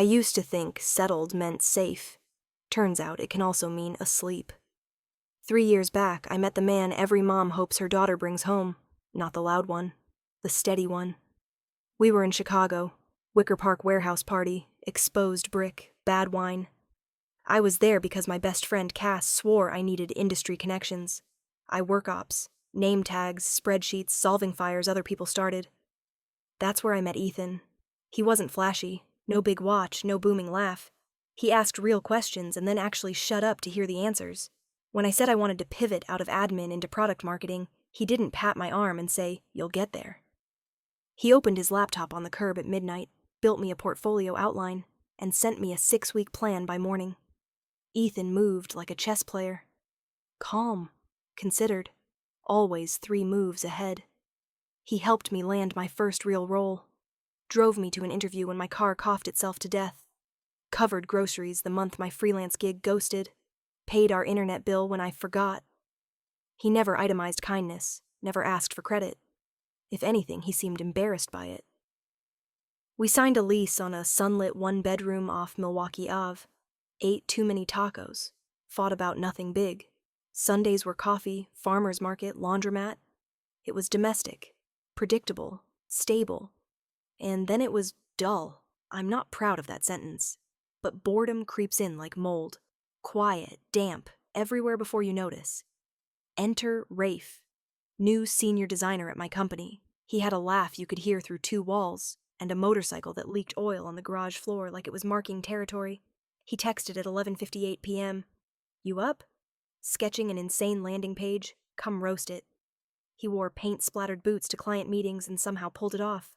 I used to think settled meant safe. Turns out it can also mean asleep. 3 years back, I met the man every mom hopes her daughter brings home. Not the loud one, the steady one. We were in Chicago, Wicker Park warehouse party, exposed brick, bad wine. I was there because my best friend Cass swore I needed industry connections. I work ops, name tags, spreadsheets, solving fires other people started. That's where I met Ethan. He wasn't flashy, no big watch, no booming laugh. He asked real questions and then actually shut up to hear the answers. When I said I wanted to pivot out of admin into product marketing, he didn't pat my arm and say, "You'll get there." He opened his laptop on the curb at midnight, built me a portfolio outline, and sent me a 6-week plan by morning. Ethan moved like a chess player. Calm, considered, always 3 moves ahead. He helped me land my first real role, drove me to an interview when my car coughed itself to death, covered groceries the month my freelance gig ghosted, paid our internet bill when I forgot. He never itemized kindness, never asked for credit. If anything, he seemed embarrassed by it. We signed a lease on a sunlit 1-bedroom off Milwaukee Ave, ate too many tacos, fought about nothing big. Sundays were coffee, farmer's market, laundromat. It was domestic, predictable, stable. And then it was dull. I'm not proud of that sentence. But boredom creeps in like mold. Quiet, damp, everywhere before you notice. Enter Rafe, new senior designer at my company. He had a laugh you could hear through 2 walls, and a motorcycle that leaked oil on the garage floor like it was marking territory. He texted at 11:58 p.m. "You up? Sketching an insane landing page? Come roast it." He wore paint-splattered boots to client meetings and somehow pulled it off.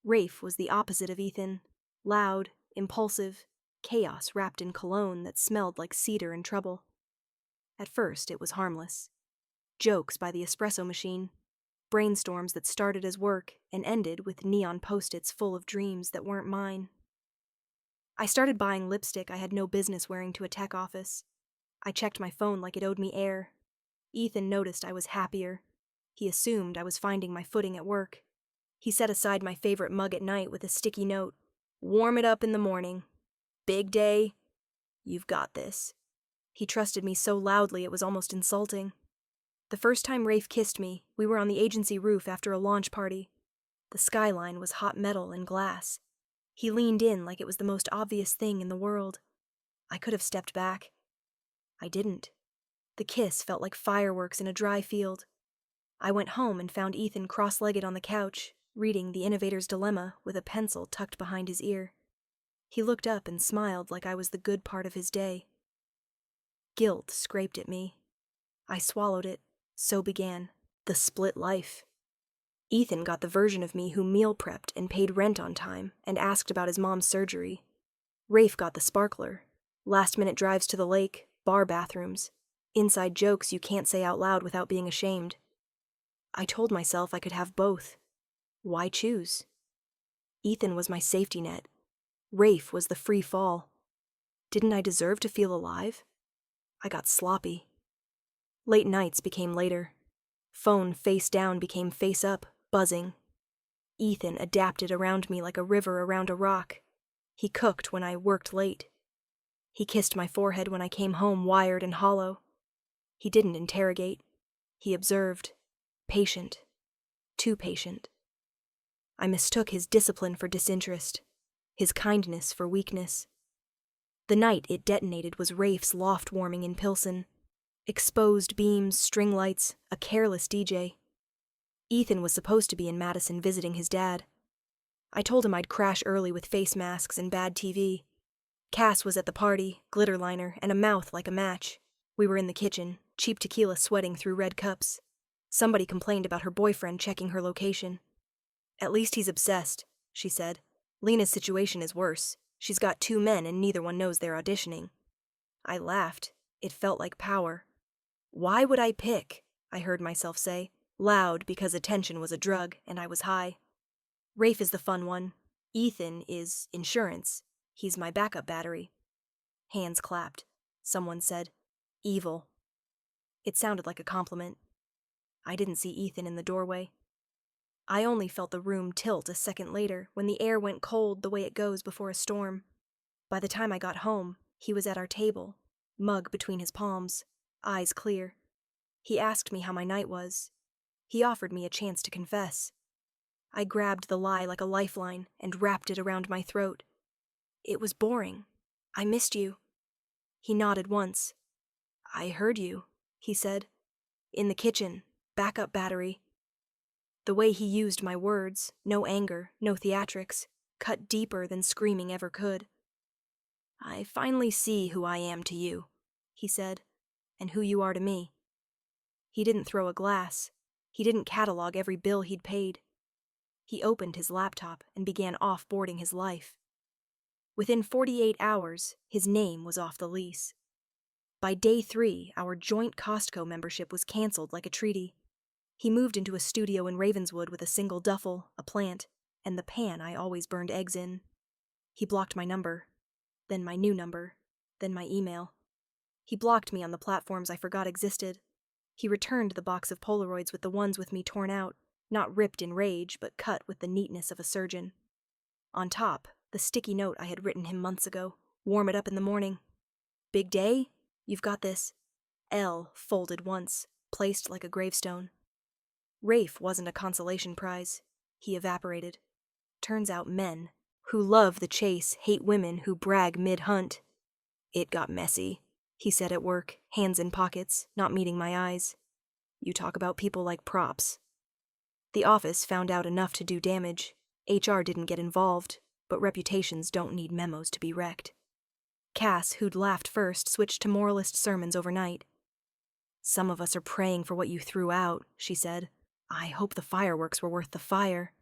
Rafe was the opposite of Ethan. Loud, impulsive, chaos wrapped in cologne that smelled like cedar and trouble. At first, it was harmless. Jokes by the espresso machine. Brainstorms that started as work and ended with neon post-its full of dreams that weren't mine. I started buying lipstick I had no business wearing to a tech office. I checked my phone like it owed me air. Ethan noticed I was happier. He assumed I was finding my footing at work. He set aside my favorite mug at night with a sticky note. "Warm it up in the morning. Big day. You've got this." He trusted me so loudly it was almost insulting. The first time Rafe kissed me, we were on the agency roof after a launch party. The skyline was hot metal and glass. He leaned in like it was the most obvious thing in the world. I could have stepped back. I didn't. The kiss felt like fireworks in a dry field. I went home and found Ethan cross-legged on the couch, reading The Innovator's Dilemma with a pencil tucked behind his ear. He looked up and smiled like I was the good part of his day. Guilt scraped at me. I swallowed it. So began the split life. Ethan got the version of me who meal prepped and paid rent on time and asked about his mom's surgery. Rafe got the sparkler. Last-minute drives to the lake, bar bathrooms, inside jokes you can't say out loud without being ashamed. I told myself I could have both. Why choose? Ethan was my safety net. Rafe was the free fall. Didn't I deserve to feel alive? I got sloppy. Late nights became later. Phone face down became face up, buzzing. Ethan adapted around me like a river around a rock. He cooked when I worked late. He kissed my forehead when I came home wired and hollow. He didn't interrogate. He observed. Patient. Too patient. I mistook his discipline for disinterest, his kindness for weakness. The night it detonated was Rafe's loft warming in Pilsen. Exposed beams, string lights, a careless DJ. Ethan was supposed to be in Madison visiting his dad. I told him I'd crash early with face masks and bad TV. Cass was at the party, glitter liner, and a mouth like a match. We were in the kitchen, cheap tequila sweating through red cups. Somebody complained about her boyfriend checking her location. "At least he's obsessed," she said. "Lena's situation is worse. She's got 2 men and neither one knows they're auditioning." I laughed. It felt like power. "Why would I pick?" I heard myself say, loud because attention was a drug and I was high. "Rafe is the fun one. Ethan is insurance. He's my backup battery." Hands clapped. Someone said, "Evil." It sounded like a compliment. I didn't see Ethan in the doorway. I only felt the room tilt a second later when the air went cold the way it goes before a storm. By the time I got home, he was at our table, mug between his palms, eyes clear. He asked me how my night was. He offered me a chance to confess. I grabbed the lie like a lifeline and wrapped it around my throat. It was boring. I missed you. He nodded once. I heard you, he said. In the kitchen, backup battery. The way he used my words, no anger, no theatrics, cut deeper than screaming ever could. I finally see who I am to you, he said, and who you are to me. He didn't throw a glass. He didn't catalog every bill he'd paid. He opened his laptop and began off-boarding his life. Within 48 hours, his name was off the lease. By day 3, our joint Costco membership was canceled like a treaty. He moved into a studio in Ravenswood with a single duffel, a plant, and the pan I always burned eggs in. He blocked my number, then my new number, then my email. He blocked me on the platforms I forgot existed. He returned the box of Polaroids with the ones with me torn out, not ripped in rage, but cut with the neatness of a surgeon. On top, the sticky note I had written him months ago. Warm it up in the morning. Big day? You've got this. L folded once, placed like a gravestone. Rafe wasn't a consolation prize. He evaporated. Turns out men, who love the chase, hate women who brag mid-hunt. It got messy, he said at work, hands in pockets, not meeting my eyes. You talk about people like props. The office found out enough to do damage. HR didn't get involved, but reputations don't need memos to be wrecked. Cass, who'd laughed first, switched to moralist sermons overnight. Some of us are praying for what you threw out, she said. I hope the fireworks were worth the fire.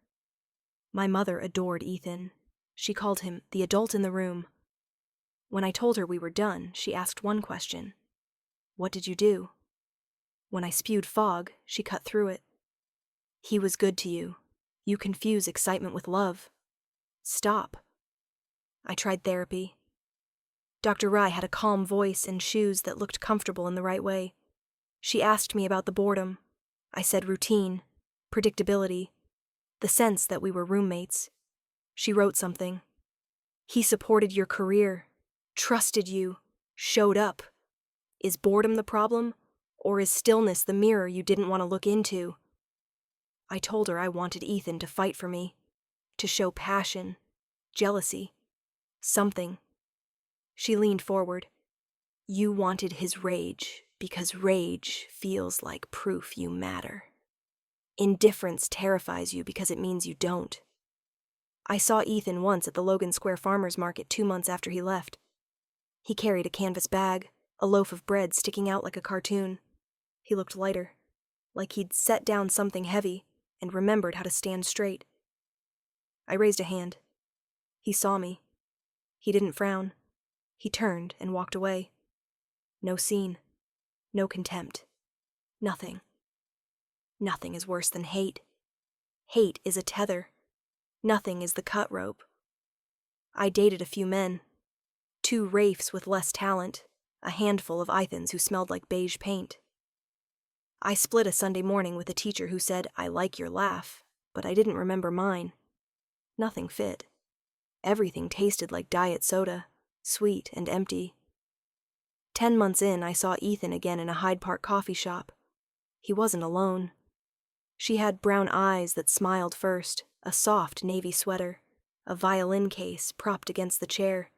My mother adored Ethan. She called him the adult in the room. When I told her we were done, she asked one question. What did you do? When I spewed fog, she cut through it. He was good to you. You confuse excitement with love. Stop. I tried therapy. Dr. Rye had a calm voice and shoes that looked comfortable in the right way. She asked me about the boredom. I said routine, predictability, the sense that we were roommates. She wrote something. He supported your career, trusted you, showed up. Is boredom the problem, or is stillness the mirror you didn't want to look into? I told her I wanted Ethan to fight for me, to show passion, jealousy, something. She leaned forward. You wanted his rage, because rage feels like proof you matter. Indifference terrifies you because it means you don't. I saw Ethan once at the Logan Square Farmers Market 2 months after he left. He carried a canvas bag, a loaf of bread sticking out like a cartoon. He looked lighter, like he'd set down something heavy and remembered how to stand straight. I raised a hand. He saw me. He didn't frown. He turned and walked away. No scene. No contempt. Nothing. Nothing is worse than hate. Hate is a tether. Nothing is the cut rope. I dated a few men. 2 Rafes with less talent, a handful of Ithans who smelled like beige paint. I split a Sunday morning with a teacher who said, I like your laugh, but I didn't remember mine. Nothing fit. Everything tasted like diet soda, sweet and empty. 10 months in, I saw Ethan again in a Hyde Park coffee shop. He wasn't alone. She had brown eyes that smiled first, a soft navy sweater, a violin case propped against the chair.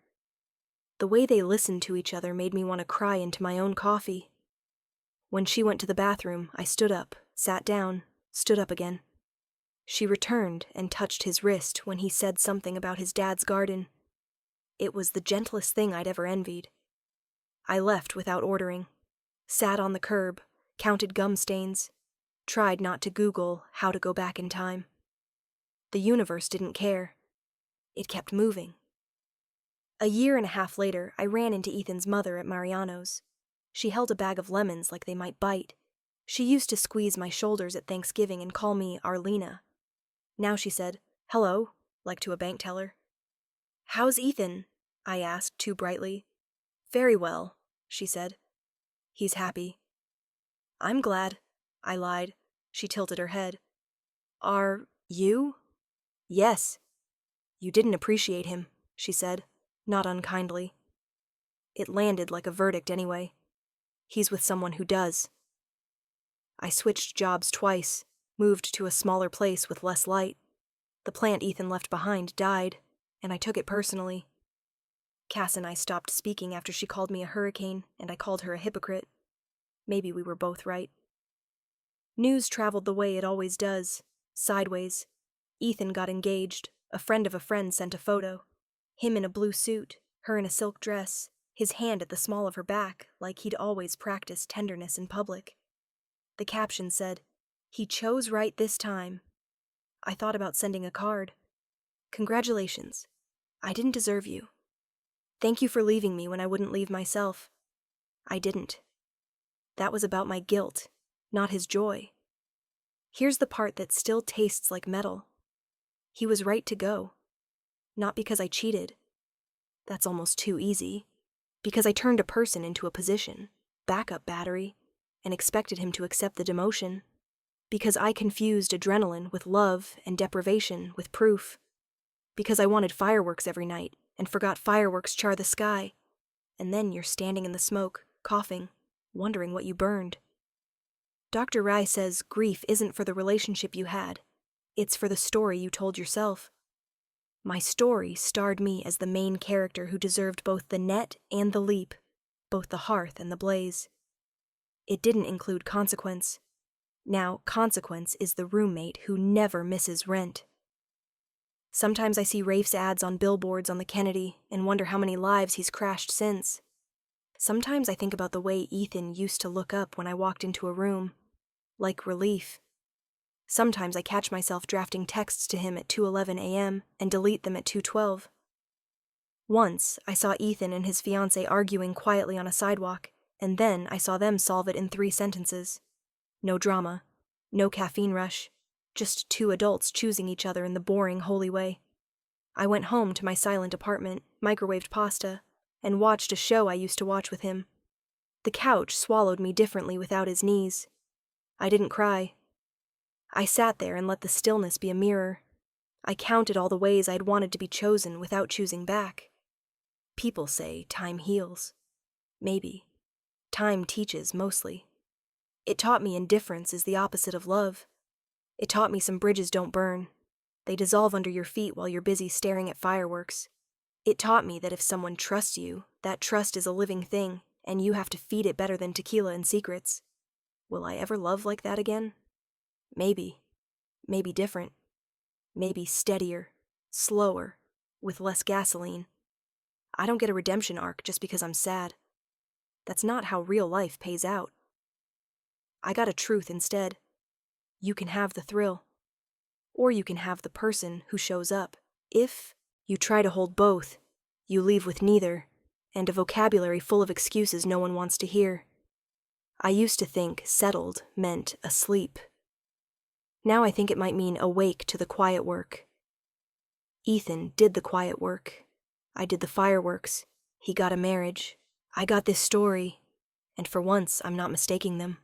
The way they listened to each other made me want to cry into my own coffee. When she went to the bathroom, I stood up, sat down, stood up again. She returned and touched his wrist when he said something about his dad's garden. It was the gentlest thing I'd ever envied. I left without ordering, sat on the curb, counted gum stains, tried not to Google how to go back in time. The universe didn't care. It kept moving. A year and a half later, I ran into Ethan's mother at Mariano's. She held a bag of lemons like they might bite. She used to squeeze my shoulders at Thanksgiving and call me Arlena. Now she said, hello, like to a bank teller. How's Ethan? I asked too brightly. Very well, she said. He's happy. I'm glad, I lied. She tilted her head. Are you? Yes. You didn't appreciate him, she said. Not unkindly. It landed like a verdict anyway. He's with someone who does. I switched jobs twice, moved to a smaller place with less light. The plant Ethan left behind died, and I took it personally. Cass and I stopped speaking after she called me a hurricane, and I called her a hypocrite. Maybe we were both right. News traveled the way it always does, sideways. Ethan got engaged. A friend of a friend sent a photo. Him in a blue suit, her in a silk dress, his hand at the small of her back, like he'd always practiced tenderness in public. The caption said, "He chose right this time." I thought about sending a card. "Congratulations. I didn't deserve you. Thank you for leaving me when I wouldn't leave myself." I didn't. That was about my guilt, not his joy. Here's the part that still tastes like metal. He was right to go. Not because I cheated. That's almost too easy. Because I turned a person into a position, backup battery, and expected him to accept the demotion. Because I confused adrenaline with love and deprivation with proof. Because I wanted fireworks every night and forgot fireworks char the sky. And then you're standing in the smoke, coughing, wondering what you burned. Dr. Rai says grief isn't for the relationship you had. It's for the story you told yourself. My story starred me as the main character who deserved both the net and the leap, both the hearth and the blaze. It didn't include consequence. Now, consequence is the roommate who never misses rent. Sometimes I see Rafe's ads on billboards on the Kennedy and wonder how many lives he's crashed since. Sometimes I think about the way Ethan used to look up when I walked into a room, like relief. Sometimes I catch myself drafting texts to him at 2:11 a.m. and delete them at 2:12. Once, I saw Ethan and his fiancée arguing quietly on a sidewalk, and then I saw them solve it in 3 sentences. No drama, no caffeine rush, just 2 adults choosing each other in the boring, holy way. I went home to my silent apartment, microwaved pasta, and watched a show I used to watch with him. The couch swallowed me differently without his knees. I didn't cry. I sat there and let the stillness be a mirror. I counted all the ways I'd wanted to be chosen without choosing back. People say time heals. Maybe. Time teaches, mostly. It taught me indifference is the opposite of love. It taught me some bridges don't burn. They dissolve under your feet while you're busy staring at fireworks. It taught me that if someone trusts you, that trust is a living thing, and you have to feed it better than tequila and secrets. Will I ever love like that again? Maybe. Maybe different. Maybe steadier, slower, with less gasoline. I don't get a redemption arc just because I'm sad. That's not how real life pays out. I got a truth instead. You can have the thrill. Or you can have the person who shows up. If you try to hold both, you leave with neither, and a vocabulary full of excuses no one wants to hear. I used to think settled meant asleep. Now I think it might mean awake to the quiet work. Ethan did the quiet work. I did the fireworks. He got a marriage. I got this story, and for once I'm not mistaking them.